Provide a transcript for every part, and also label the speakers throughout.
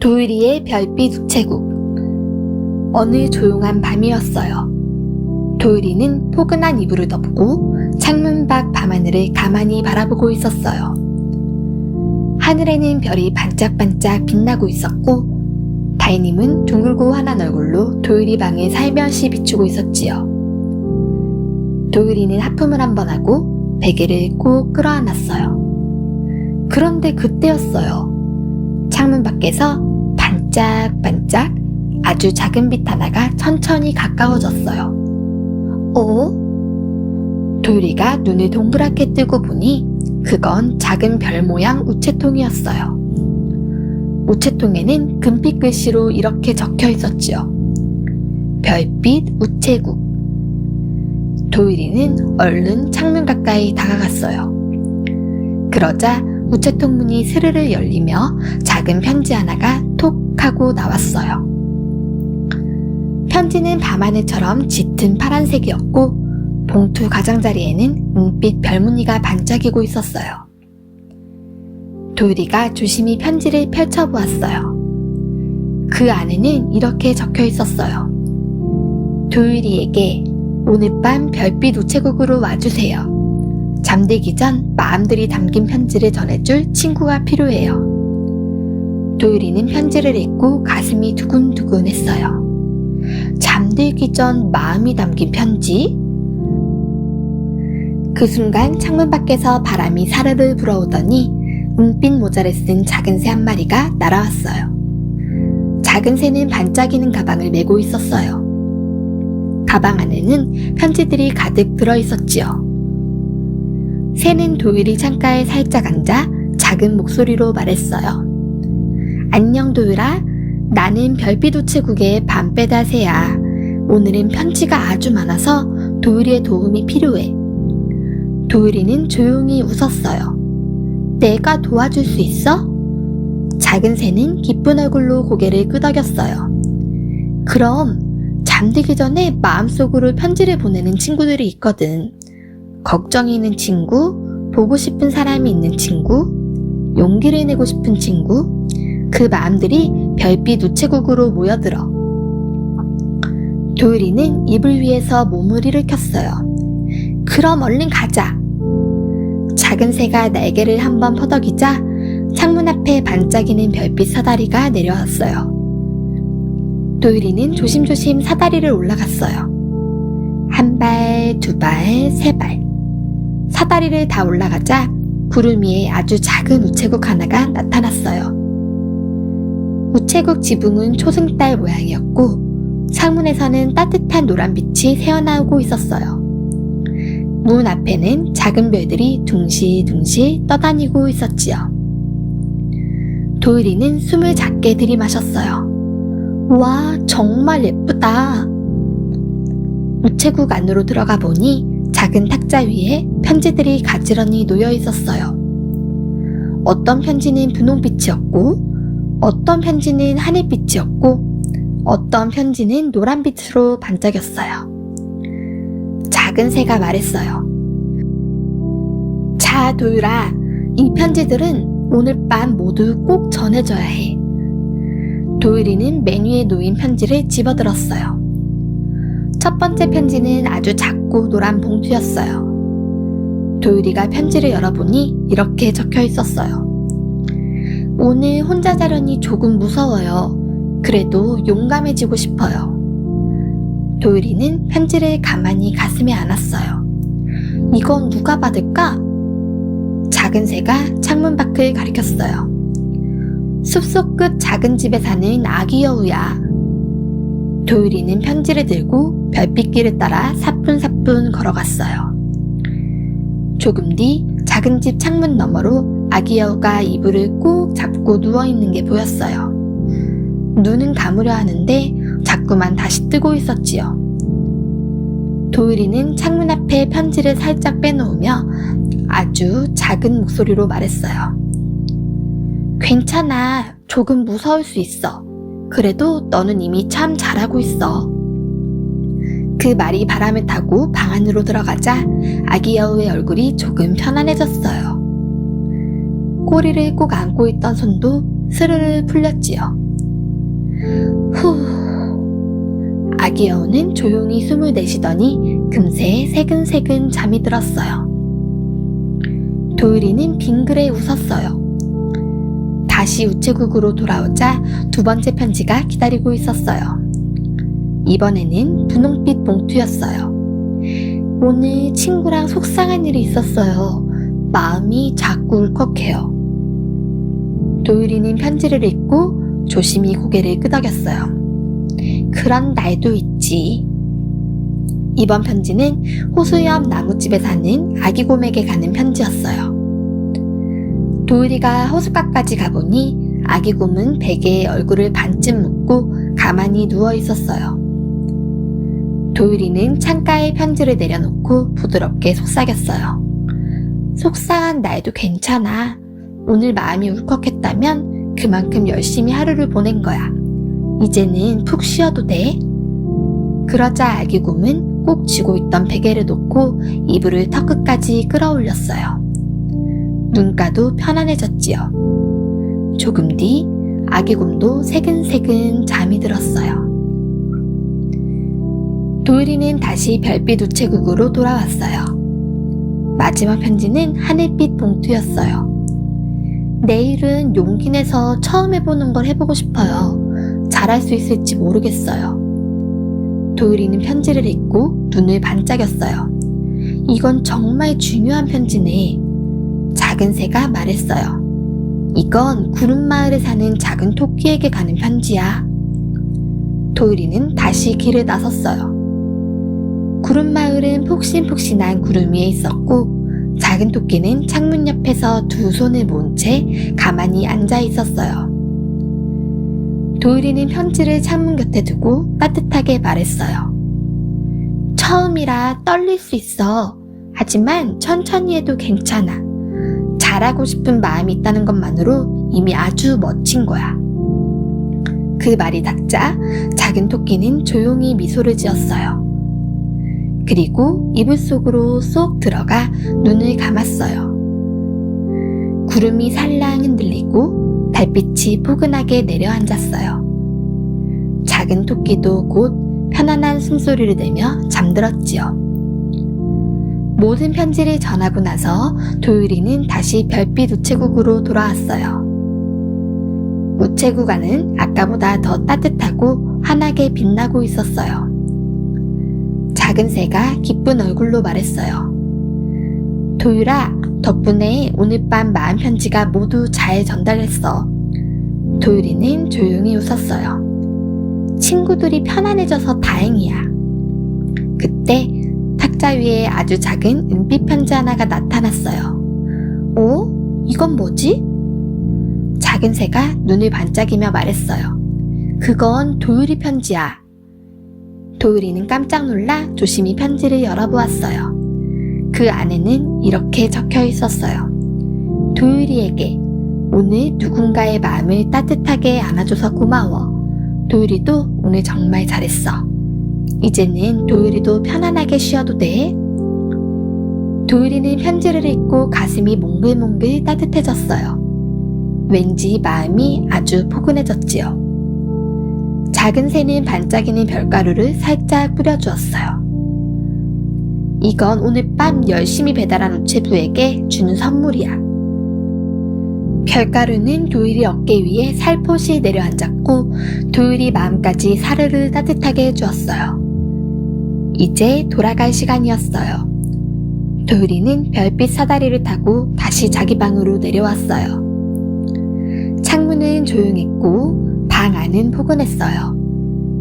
Speaker 1: 도유리의 별빛 우체국. 어느 조용한 밤이었어요. 도유리는 포근한 이불을 덮고 창문 밖 밤하늘을 가만히 바라보고 있었어요. 하늘에는 별이 반짝반짝 빛나고 있었고 다이님은 둥글고 환한 얼굴로 도유리 방을 살며시 비추고 있었지요. 도유리는 하품을 한번 하고 베개를 꼭 끌어안았어요. 그런데 그때였어요. 창문 밖에서 반짝반짝 아주 작은 빛 하나가 천천히 가까워졌어요. 도유리가 눈을 동그랗게 뜨고 보니 그건 작은 별 모양 우체통이었어요. 우체통에는 금빛 글씨로 이렇게 적혀 있었지요. 별빛 우체국. 도유리는 얼른 창문 가까이 다가갔어요. 그러자 우체통 문이 스르르 열리며 작은 편지 하나가 톡 하고 나왔어요. 편지는 밤하늘처럼 짙은 파란색이었고 봉투 가장자리에는 은빛 별무늬가 반짝이고 있었어요. 도유리가 조심히 편지를 펼쳐보았어요. 그 안에는 이렇게 적혀 있었어요. 도유리에게 오늘 밤 별빛 우체국으로 와주세요. 잠들기 전 마음들이 담긴 편지를 전해줄 친구가 필요해요. 도유리는 편지를 읽고 가슴이 두근두근했어요. 잠들기 전 마음이 담긴 편지? 그 순간 창문 밖에서 바람이 사르르 불어오더니 은빛 모자를 쓴 작은 새 한 마리가 날아왔어요. 작은 새는 반짝이는 가방을 메고 있었어요. 가방 안에는 편지들이 가득 들어있었지요. 새는 도유리 창가에 살짝 앉아 작은 목소리로 말했어요. 안녕 도유라, 나는 별빛 우체국의 밤배다 새야. 오늘은 편지가 아주 많아서 도유리의 도움이 필요해. 도유리는 조용히 웃었어요. 내가 도와줄 수 있어? 작은 새는 기쁜 얼굴로 고개를 끄덕였어요. 그럼 잠들기 전에 마음속으로 편지를 보내는 친구들이 있거든. 걱정이 있는 친구, 보고 싶은 사람이 있는 친구, 용기를 내고 싶은 친구, 그 마음들이 별빛 우체국으로 모여들어. 도유리는 이불 위에서 몸을 일으켰어요. 그럼 얼른 가자. 작은 새가 날개를 한번 퍼덕이자 창문 앞에 반짝이는 별빛 사다리가 내려왔어요. 도유리는 조심조심 사다리를 올라갔어요. 한 발, 두 발, 세 발. 사다리를 다 올라가자 구름 위에 아주 작은 우체국 하나가 나타났어요. 우체국 지붕은 초승달 모양이었고 창문에서는 따뜻한 노란빛이 새어나오고 있었어요. 문 앞에는 작은 별들이 둥실둥실 떠다니고 있었지요. 도유리는 숨을 작게 들이마셨어요. 와, 정말 예쁘다. 우체국 안으로 들어가 보니 작은 탁자 위에 편지들이 가지런히 놓여 있었어요. 어떤 편지는 분홍빛이었고 어떤 편지는 하늘빛이었고 어떤 편지는 노란빛으로 반짝였어요. 작은 새가 말했어요. 자, 도유라, 이 편지들은 오늘 밤 모두 꼭 전해줘야 해. 도유리는 맨 위에 놓인 편지를 집어들었어요. 첫 번째 편지는 아주 작고 노란 봉투였어요. 도유리가 편지를 열어보니 이렇게 적혀 있었어요. 오늘 혼자 자려니 조금 무서워요. 그래도 용감해지고 싶어요. 도유리는 편지를 가만히 가슴에 안았어요. 이건 누가 받을까? 작은 새가 창문 밖을 가리켰어요. 숲속 끝 작은 집에 사는 아기 여우야. 도유리는 편지를 들고 별빛길을 따라 사뿐사뿐 걸어갔어요. 조금 뒤 작은 집 창문 너머로 아기 여우가 이불을 꼭 잡고 누워있는 게 보였어요. 눈은 감으려 하는데 자꾸만 다시 뜨고 있었지요. 도유리는 창문 앞에 편지를 살짝 빼놓으며 아주 작은 목소리로 말했어요. 괜찮아. 조금 무서울 수 있어. 그래도 너는 이미 참 잘하고 있어. 그 말이 바람을 타고 방 안으로 들어가자 아기 여우의 얼굴이 조금 편안해졌어요. 꼬리를 꼭 안고 있던 손도 스르르 풀렸지요. 후. 아기 여우는 조용히 숨을 내쉬더니 금세 새근새근 잠이 들었어요. 도율이는 빙그레 웃었어요. 다시 우체국으로 돌아오자 두 번째 편지가 기다리고 있었어요. 이번에는 분홍빛 봉투였어요. 오늘 친구랑 속상한 일이 있었어요. 마음이 자꾸 울컥해요. 도율이는 편지를 읽고 조심히 고개를 끄덕였어요. 그런 날도 있지. 이번 편지는 호수 옆 나무집에 사는 아기 곰에게 가는 편지였어요. 도율이가 호숫가까지 가보니 아기 곰은 베개에 얼굴을 반쯤 묻고 가만히 누워 있었어요. 도율이는 창가에 편지를 내려놓고 부드럽게 속삭였어요. 속상한 날도 괜찮아. 오늘 마음이 울컥했다면 그만큼 열심히 하루를 보낸 거야. 이제는 푹 쉬어도 돼. 그러자 아기 곰은 꼭 쥐고 있던 베개를 놓고 이불을 턱끝까지 끌어올렸어요. 눈가도 편안해졌지요. 조금 뒤 아기 곰도 새근새근 잠이 들었어요. 도율이는 다시 별빛 우체국으로 돌아왔어요. 마지막 편지는 하늘빛 봉투였어요. 내일은 용기 내서 처음 해보는 걸 해보고 싶어요. 잘할 수 있을지 모르겠어요. 도율이는 편지를 읽고 눈을 반짝였어요. 이건 정말 중요한 편지네. 작은 새가 말했어요. 이건 구름마을에 사는 작은 토끼에게 가는 편지야. 도율이는 다시 길을 나섰어요. 구름마을은 폭신폭신한 구름 위에 있었고 작은 토끼는 창문 옆에서 두 손을 모은 채 가만히 앉아 있었어요. 도율이는 편지를 창문 곁에 두고 따뜻하게 말했어요. 처음이라 떨릴 수 있어. 하지만 천천히 해도 괜찮아. 잘하고 싶은 마음이 있다는 것만으로 이미 아주 멋진 거야. 그 말이 닿자 작은 토끼는 조용히 미소를 지었어요. 그리고 이불 속으로 쏙 들어가 눈을 감았어요. 구름이 살랑 흔들리고 달빛이 포근하게 내려앉았어요. 작은 토끼도 곧 편안한 숨소리를 내며 잠들었지요. 모든 편지를 전하고 나서 도율이는 다시 별빛 우체국으로 돌아왔어요. 우체국 안은 아까보다 더 따뜻하고 환하게 빛나고 있었어요. 작은 새가 기쁜 얼굴로 말했어요. 도율아, 덕분에 오늘 밤 마음 편지가 모두 잘 전달했어. 도율이는 조용히 웃었어요. 친구들이 편안해져서 다행이야. 그때 탁자 위에 아주 작은 은빛 편지 하나가 나타났어요. 오? 이건 뭐지? 작은 새가 눈을 반짝이며 말했어요. 그건 도율이 편지야. 도율이는 깜짝 놀라 조심히 편지를 열어보았어요. 그 안에는 이렇게 적혀 있었어요. 도율이에게 오늘 누군가의 마음을 따뜻하게 안아줘서 고마워. 도율이도 오늘 정말 잘했어. 이제는 도율이도 편안하게 쉬어도 돼. 도율이는 편지를 읽고 가슴이 몽글몽글 따뜻해졌어요. 왠지 마음이 아주 포근해졌지요. 작은 새는 반짝이는 별가루를 살짝 뿌려주었어요. 이건 오늘 밤 열심히 배달한 우체부에게 주는 선물이야. 별가루는 도율이 어깨 위에 살포시 내려앉았고 도율이 마음까지 사르르 따뜻하게 해주었어요. 이제 돌아갈 시간이었어요. 도율이는 별빛 사다리를 타고 다시 자기 방으로 내려왔어요. 창문은 조용했고 방 안은 포근했어요.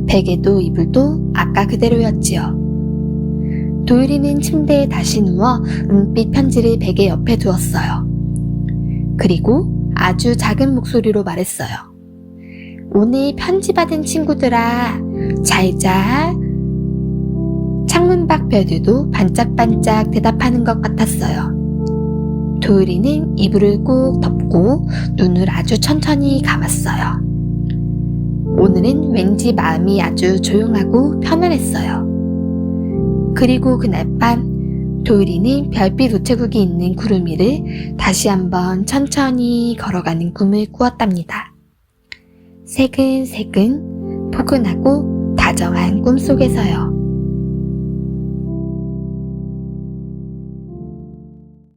Speaker 1: 베개도 이불도 아까 그대로였지요. 도율이는 침대에 다시 누워 은빛 편지를 베개 옆에 두었어요. 그리고 아주 작은 목소리로 말했어요. 오늘 편지 받은 친구들아, 잘 자. 창문 밖 별들도 반짝반짝 대답하는 것 같았어요. 도율이는 이불을 꼭 덮고 눈을 아주 천천히 감았어요. 오늘은 왠지 마음이 아주 조용하고 편안했어요. 그리고 그날 밤 도율이는 별빛 우체국이 있는 구름 위를 다시 한번 천천히 걸어가는 꿈을 꾸었답니다. 새근새근 포근하고 다정한 꿈속에서요.